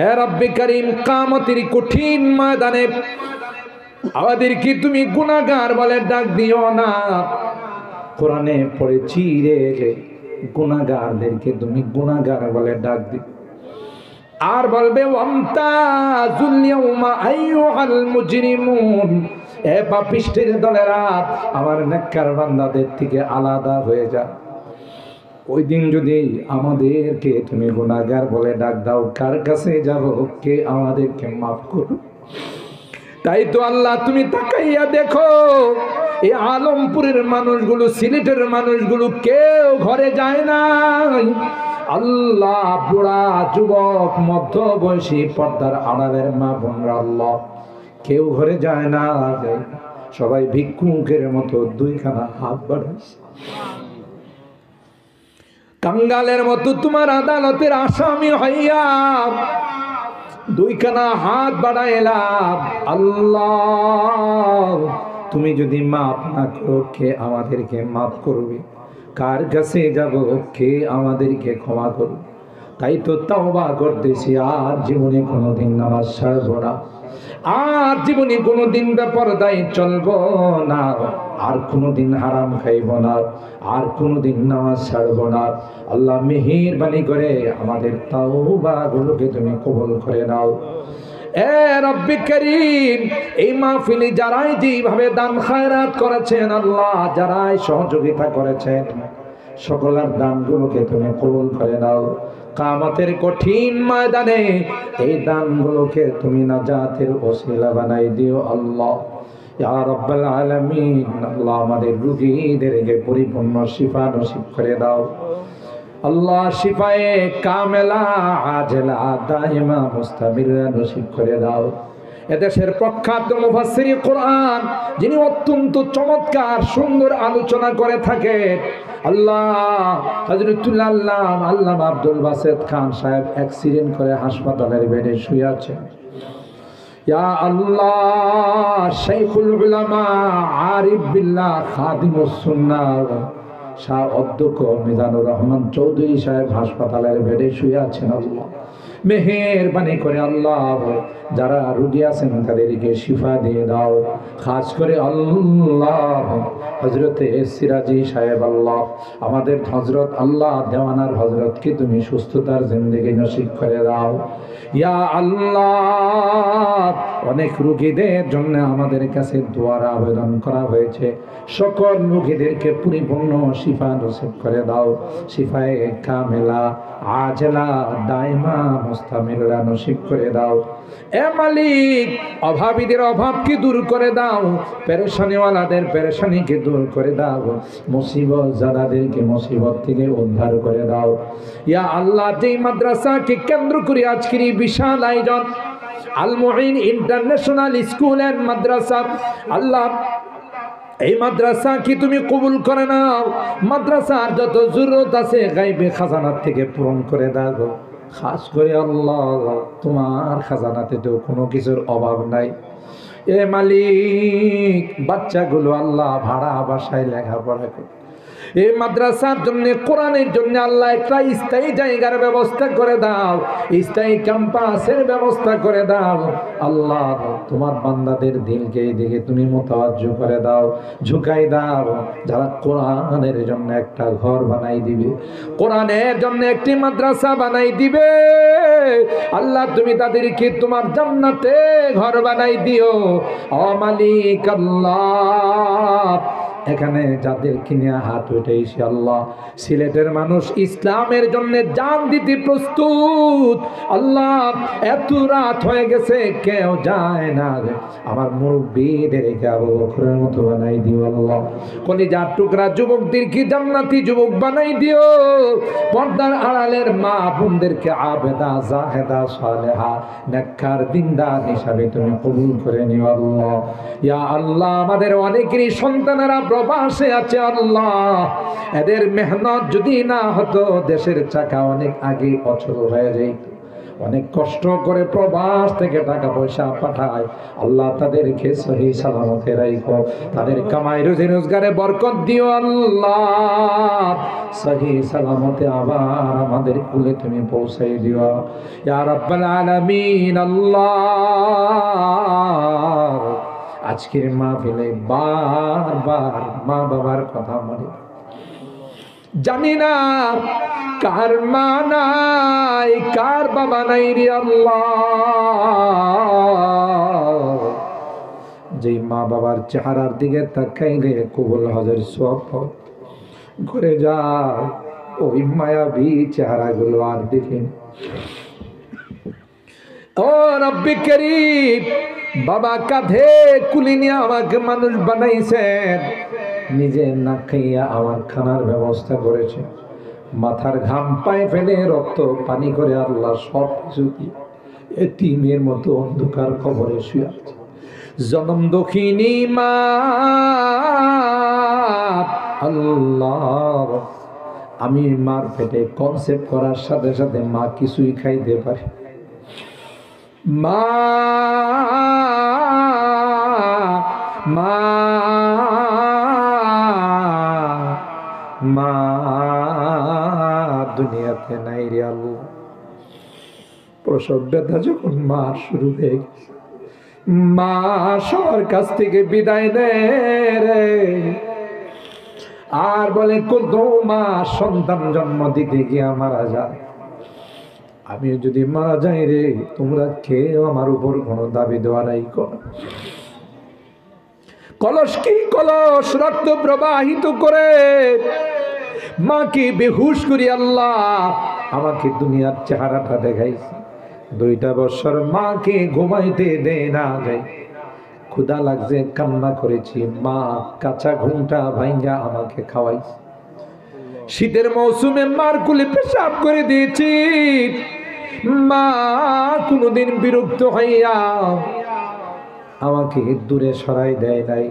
এ রব্বে করিম, কিয়ামতের কঠিন ময়দানে আমাদেরকে তুমি গুনাহগার বলে ডাক দিও না। কোরআনে পড়েছি রে, গুনাহগারদেরকে তুমি গুনাহগার বলে ডাক দিও। আর বলবে ওয়ামতাজুল ইয়াউমা আইয়ুহাল মুজরিমুন, এ পাপিষ্ঠের দলেরা আমার নেককার বান্দাদের থেকে আলাদা হয়ে যা। ওই দিন যদি আমাদেরকে তুমি গুনাহগার বলে ডাক দাও, কার কাছে যাব? কে আমাদেরকে মাফ করবে? তাই তো আল্লাহ তুমি তাকাইয়া দেখো, এই আলমপুরের মানুষগুলো, সিলেটের মানুষগুলো কেউ ঘরে যায় না। আল্লাহ, বুড়া, যুবক, মধ্য বয়সী, পর্দার আড়ালের মা বোনরা, আল্লাহ কেউ ঘরে যায় না। সবাই ভিক্ষুকের মতো দুইখানা হাত বাড়াইছে, কাঙ্গালের মতো তোমার আদালতের আসামি হইয়া দুইখানা হাত বাড়াইলাম। আল্লাহ, তুমি যদি মাফ না করো, কে আমাদেরকে মাফ করবে? কার কাছে যাব? কে আমাদেরকে ক্ষমা করবে? তাই তো তওবা করতেছি, আর জীবনে কোনোদিন নামাজ ছাড়ব না, আর জীবনে কোনোদিন বেপরদায় চলব না, আর কোনোদিন হারাম খাইব না, আর কোনোদিন নামাজ ছাড়ব না। আল্লাহ মেহেরবানি করে আমাদের তাওবা গুলোকে তুমি কবুল করে নাও। এ রব্বে করিম, এই মাহফিলে যারাই যেভাবে দান খায়রাত করেছেন, আল্লাহ যারাই সহযোগিতা করেছেন, সকলের দানগুলোকে তুমি কবুল করে নাও। কিয়ামতের কঠিন ময়দানে এই দানগুলোকে তুমি নাজাতের ওসিলা বানাই দিও আল্লাহ, ইয়া রাব্বাল আলামিন। আল্লাহ আমাদের রোগীদেরকে পরিপূর্ণ শিফা নসিব করে দাও আল্লাহ, শিফায়ে কামেলা আজলা দাইমা মুস্তামিরা নসিব করে দাও। এদেশের প্রখ্যাত মুফাসসির কোরআন, যিনি অত্যন্ত চমৎকার সুন্দর আলোচনা করে থাকেন, আল্লাহ হযরতুল আল্লামা আব্দুল বাসেত খান সাহেব অ্যাক্সিডেন্ট করে হাসপাতালের বেডে শুয়ে আছেন। ইয়া আল্লাহ, শাইখুল উলামা আরিফ বিল্লাহ খাদিমুস সুন্নাহ শাহ অধ্যক্ষ মিজানুর রহমান চৌধুরী সাহেব হাসপাতালের বেডে শুয়ে আছেন। আল্লাহ মেহেরবানি করে আল্লাহ যারা রোগী আছেন তাদেরকে শিফা দিয়ে দাও। খাস করে আল্লাহ হযরতে সিরাজি সাহেব, আল্লাহ আমাদের হযরত আল্লাহ দেওয়ানার হযরতকে তুমি সুস্থতার জিন্দেগি নসিব করে দাও। ইয়া আল্লাহ, অনেক রোগীদের জন্য আমাদের কাছে দোয়ার আবেদন করা হয়েছে, সকল রোগীদেরকে পরিপূর্ণ শিফা নসিব করে দাও। শিফায়ে কামেলা আজলা দাইমা মুস্তামিরা নসিব করে দাও। এ মালিক, অভাবীদের অভাবকে দূর করে দাও, পেরেশানিওয়ালাদের পেরেশানিকে দূর করে দাও, মুসিবত জাদাদেরকে মুসিবত থেকে উদ্ধার করে দাও। ইয়া আল্লাহ, যেই মাদ্রাসাকে কেন্দ্র করে আজকের এই বিশাল আয়োজন, আল মুঈন ইন্টারন্যাশনাল স্কুল এন্ড মাদ্রাসা, আল্লাহ এই মাদ্রাসা কি তুমি কবুল করে নাও। মাদ্রাসার যত জরুরত আছে গায়বে খাজানার থেকে পূরণ করে দাও। খাস করে আল্লাহ, তোমার খাজানাতে তো কোনো কিছুর অভাব নাই। এ মালিক, বাচ্চাগুলো আল্লাহ ভাড়া বাসায় লেখাপড়া করে, এই মাদ্রাসার জন্য, কোরআনের জন্য আল্লাহ একটা স্থায়ী জায়গার ব্যবস্থা করে দাও, স্থায়ী ক্যাম্পাসের ব্যবস্থা করে দাও। আল্লাহ তোমার বান্দাদের দিলকে এই দিকে তুমি মুতাওয়াজ্জু করে দাও, ঝুঁকাই দাও। যারা কোরআনের জন্য একটা ঘর বানাই দিবে, কোরআনের জন্য একটি মাদ্রাসা বানাই দিবে, আল্লাহ তুমি তাদেরকে তোমার জান্নাতে ঘর বানাই দিও। ও মালিক আল্লাহ, এখানে যাদের কিনে হাত উঠেছে আল্লাহ, সিলেটের মানুষ ইসলামের জন্য জান দিতে প্রস্তুত। আল্লাহ এত রাত হয়ে গেছে, কেউ যায় না, আমার মুরব্বীদেরকে আবু বকরের মতো বানাই দিও আল্লাহ। কলিজার টুকরা যুবকদেরকে জান্নাতি যুবক বানাই দিও। পর্দার আড়ালের মা বোনদেরকে আবেদা জাহেদা সালেহা নেককার দিনদার হিসাবে তুমি কবুল করে নিও আল্লাহ। ইয়া আল্লাহ, আমাদের অনেকেরই সন্তানেরা প্রবাসে আছে আল্লাহ, এদের মেহনত যদি না হতো দেশের চাকা অনেক আগে অচল হয়ে যেত। অনেক কষ্ট করে প্রবাস থেকে টাকা পয়সা পাঠায়, আল্লাহ তাদেরকে সহি সালামতে রাখো, তাদের কামাই রুজি রোজগারে বরকত দিও আল্লাহ, সহি সালামতে আবার আমাদের কুলে তুমি পৌঁছাই দিও ইয়া রাব্বাল আলামিন। আল্লাহ আজকের মাহফিলে বারবার মা বাবার কথা মনে, জানি না কার মা নাই কার বাবা নাই রে আল্লাহ, যে মা বাবার চেহারার দিকে তাকাইলে কবুল হজের সওয়াব ঘুরে যায়, ওই মায়াবী চেহারাগুলো আর দেখি। ও রব্বি করিম, বাবা কাঁধে কুলি নিয়ে আমাকে মানুষ বানাইছেন, নিজে না খাইয়া আমার খানার ব্যবস্থা করেছে, মাথার ঘাম পায়ে ফেলে রক্ত পানি করে আল্লাহ সব কিছু এতিমের মতো অন্ধকার কবরে শুয়ে আছে। জনম দক্ষিণী মা আল্লাহ, আমি মার পেটে কনসেপ্ট করার সাথে সাথে মা কিছুই খাইতে পারে, মা মা মা দুনিয়াতে নাই রে আল্লাহ। প্রসব ব্যথা যখন মা শুরু হয়ে গেছে, মা সবার কাছ থেকে বিদায় নেয় রে, আর বলে কত মা সন্তান জন্ম দিতে গিয়া মারা যায়, আমি যদি মারা যাই রে তোমরা কেউ আমার উপর কোনো দাবি দেওয়া নাই করো। কলস কি কলস রক্ত প্রবাহিত করে মাকে বেহুশ করি আল্লাহ আমাকে দুনিয়ার চেহারাটা দেখাইছে। 2টা বছর মাকে ঘুমাইতে দেয় না যায়, ক্ষুধা লাগছে কান্না করেছি, মা কাঁচা ঘুমটা ভাঙ্গা আমাকে খাওয়াইছে। শীতের মৌসুমে মার কুলে পেশাব করে দিয়েছি, মা কোনদিন বিরক্ত হইয়া আমাকে দূরে সরাই দেয় নাই,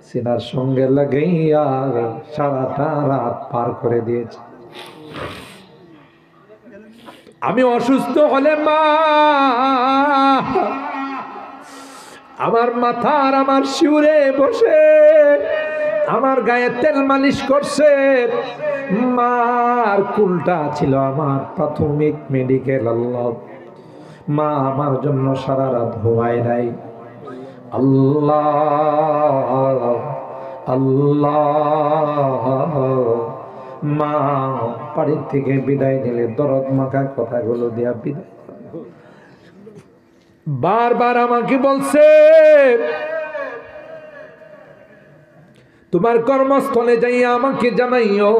সিনার সঙ্গে লাগাইয়া সারাটা রাত পার করে দিয়েছে। আমি অসুস্থ হলে মা আমার মাথার আমার শিউরে বসে আমার গায়ে তেল মালিশ করছে। মার কুলটা ছিল আমার প্রাথমিক মেডিকেল। আল্লাহ, মা আমার জন্য সারা রাত ঘুমায় নাই। আল্লাহ আল্লাহ, মা বাড়ির থেকে বিদায় নিলে দরদ মাখা কথাগুলো দেয়া বিদায়, বারবার আমাকে বলছে তোমার কর্মস্থলে যাইয়া আমাকে জানাইও,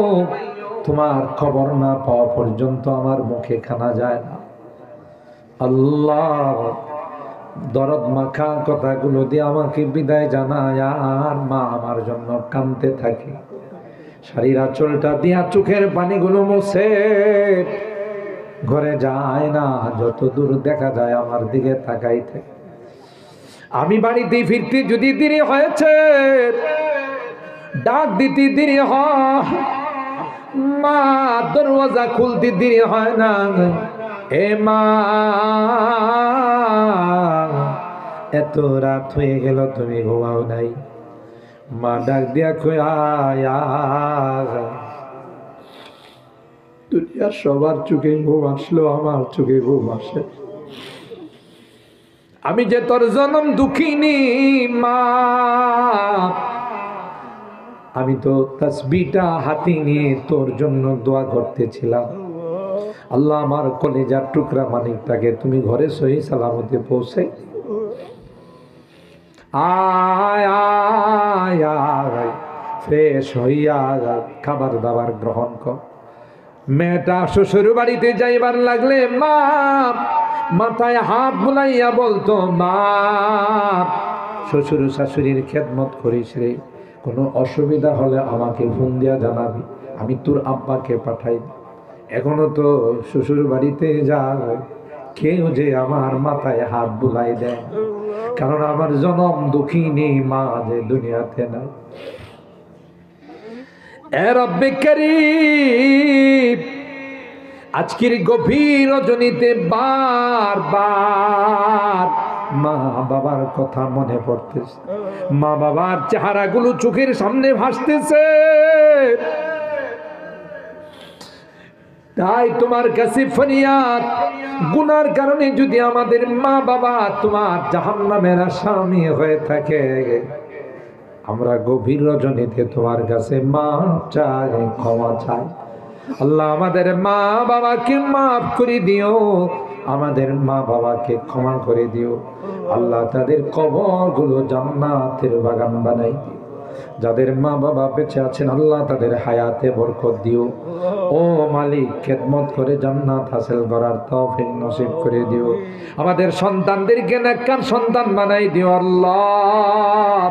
তোমার খবর না পাওয়া পর্যন্ত আমার মুখে খানা যায় না। আল্লাহ, দরদ মাখা কথাগুলো দিয়ে আমাকে বিদায় জানায়, আর মা আমার জন্য কাঁদতে থাকে। শাড়ির আঁচলটা দিয়া চোখের পানিগুলো মুছে ঘরে যায় না, যত দূর দেখা যায় আমার দিকে তাকাই থাকে। আমি বাড়িতে ফিরতে যদি দেরি হয়েছে, ডাক দিতে দেরি হয়, মা দরওয়াজা খুলতে দেরি হয় না, এ মা এত রাত হয়ে গেল তুমি ঘুমাও নাই। মা ডাক দিয়া কই আয়া, দুনিয়ার সবার চোখে ঘুম আসলো, আমার চোখে ঘুম আসে। আমি যে তোর জনম দুঃখিনী মা, আমি তো তাসবিহটা হাতে নিয়ে তোর জন্য দোয়া করতেছিলাম। আল্লাহ, আমার কলেজার টুকরা মানিকটাকে তুমি ঘরে সহি সালামতে পৌঁছে আয় আয় আয়, ফ্রেশ হইয়া খাবার দাবার গ্রহণ কর। মেয়েটা শ্বশুর বাড়িতে যাইবার লাগলে মা মাথায় হাত বুলাইয়া বলতো, মা শ্বশুর শাশুড়ির খেদমত করিস রে, কোনো অসুবিধা হলে আমাকে ফোন দিয়া জানাবি, আমি তোর আব্বাকে পাঠাই। এখনো তো শ্বশুর বাড়িতে যায় কেউ যে আমার মাথায় হাত বুলাই দেয়, কারণ আমার জনম দুঃখিনী মা যে দুনিয়াতে নাই। এ রব্বে কারীম, আজকের গভীর রজনীতে বারবার মা বাবার কথা মনে পড়তেছে, মা বাবার চেহারাগুলো চোখের সামনে ভাসতেছে। তাই তোমার কাছে ফরিয়াদ, গুনার কারণে যদি আমাদের মা বাবা তোমার জাহান্নামের আসামি হয়ে থাকে, আমরা গভীর রজনীতে তোমার কাছে মাফ চাই, ক্ষমা চাই। আল্লাহ আমাদের মা বাবাকে মাফ করে দিও, আমাদের মা বাবাকে ক্ষমা করে দিও। আল্লাহ তাদের কবরগুলো জান্নাতের বাগান বানাই দিও। যাদের মা বাবা বেঁচে আছেন আল্লাহ তাদের হায়াতে বরকত দিও। ও মালিক, খেদমত করে জান্নাত হাসিল করার তৌফিক নসিব করে দিও। আমাদের সন্তানদেরকে নেককার সন্তান বানাই দিও আল্লাহ।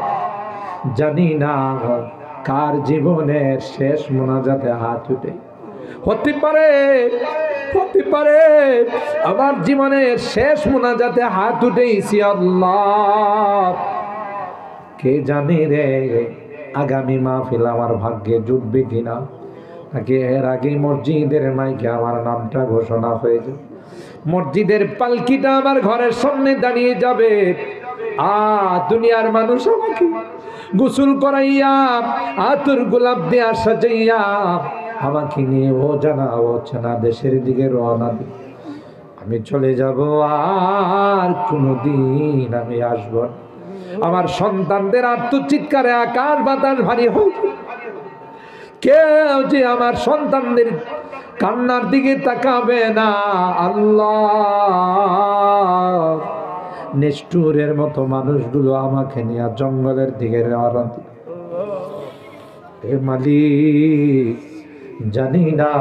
জানি না কার জীবনের শেষ মোনাজাতে হাত উঠে, হতে পারে আমার জীবনের শেষ মোনাজাতে হাত উঠেছি আল্লাহ। কে জানে রে আগামী মাহফিল আমার ভাগ্যে জুটবে কিনা, নাকি এর আগে মসজিদের মাইকে আমার নামটা ঘোষণা হয়ে যাবে, মসজিদের পালকিটা আমার ঘরের সামনে দাঁড়িয়ে যাবে। দুনিয়ার মানুষ আমাকে গোসল করাইয়া আতর গোলাপ দিয়া সাজাইয়া আমাকে নিয়ে ও জানা ও চেনা দেশের দিকে রওনা দিবে। আমি চলে যাব, আর কোনোদিন আমি আসব না। আমার সন্তানদের আত্মচিৎকারে আকাশ বাতাস ভারী হয়ে যাবে। কেউ যে আমার সন্তানদের কান্নার দিকে তাকাবে না আল্লাহ। নিষ্ঠুরের মতো মানুষগুলো আমাকে নিয়ে জঙ্গলের দিকে রওনা দিবে। হে মালিক, জানি না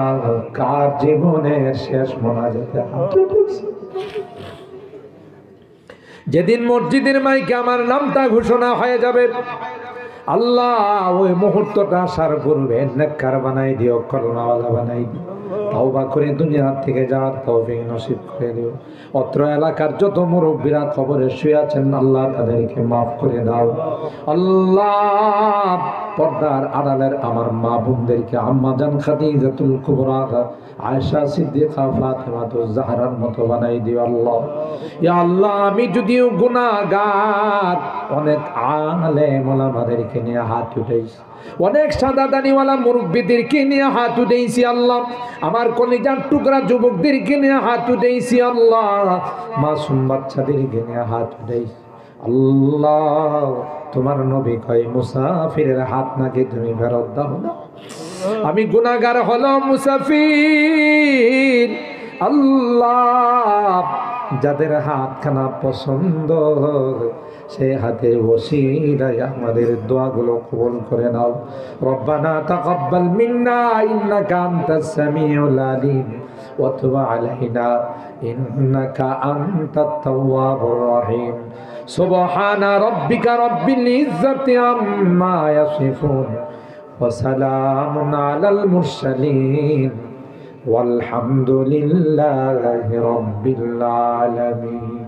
কার জীবনের শেষ মোনাজাতে হাত উঠেছে। যেদিন মসজিদের মাইকে আমার নামটা ঘোষণা হয়ে যাবে আল্লাহ, ওই মুহূর্তটা আসার পূর্বে নেককার বানাই দিও, কলমাওয়ালা বানাই দিও, তওবা করে দুনিয়া থেকে যাওয়ার তৌফিক নসিব করে দিও। অত্র এলাকার যত মুরব্বীরা কবরে শুয়ে আছেন আল্লাহ তাদেরকে মাফ করে দাও আল্লাহ। পর্দার আড়ালের আমার মা বোনদেরকে আম্মা জান খাদিজাতুল কুবরা, আয়েশা সিদ্দিকা, ফাতেমাতুজ জাহরার মতো বানাই দিও আল্লাহ। ইয়া আল্লাহ, আমি যদিও গুনাহগার, অনেক আলেম ওলামাদেরকে নিয়ে হাত উঠাইছি, অনেক সাদা দানিওয়ালা মুরব্বীদেরকে নিয়ে হাত উঠাইছি আল্লাহ। আমার কলিজার টুকরা যুবকদেরকে নিয়ে হাত উঠাইছি আল্লাহ। মাসুম বাচ্চাদেরকে নিয়ে হাত উঠাইছি আল্লাহ। তোমার নবী কয় মুসাফিরের হাত নাকি তুমি ফেরত দাও না। আমি গুনাহগার হলো মুসাফির আল্লাহ। যাদের হাতখানা পছন্দ সেই হাতের ওসিলায় আমাদের দোয়াগুলো কবুল করে নাও। রব্বানা তাকাব্বাল মিন্না ইন্নাকা আনতাস সামিউল আলিম ওয়া তুব আলাইনা ইন্নাকা আনতাত তাওয়াবুর রহিম। সুবহানা রাব্বিকা রাব্বিল ইজ্জাতি আম্মা ইয়াসিফুন ওয়া সালামুন আলাল মুরসালিন والحمد لله رب العالمين।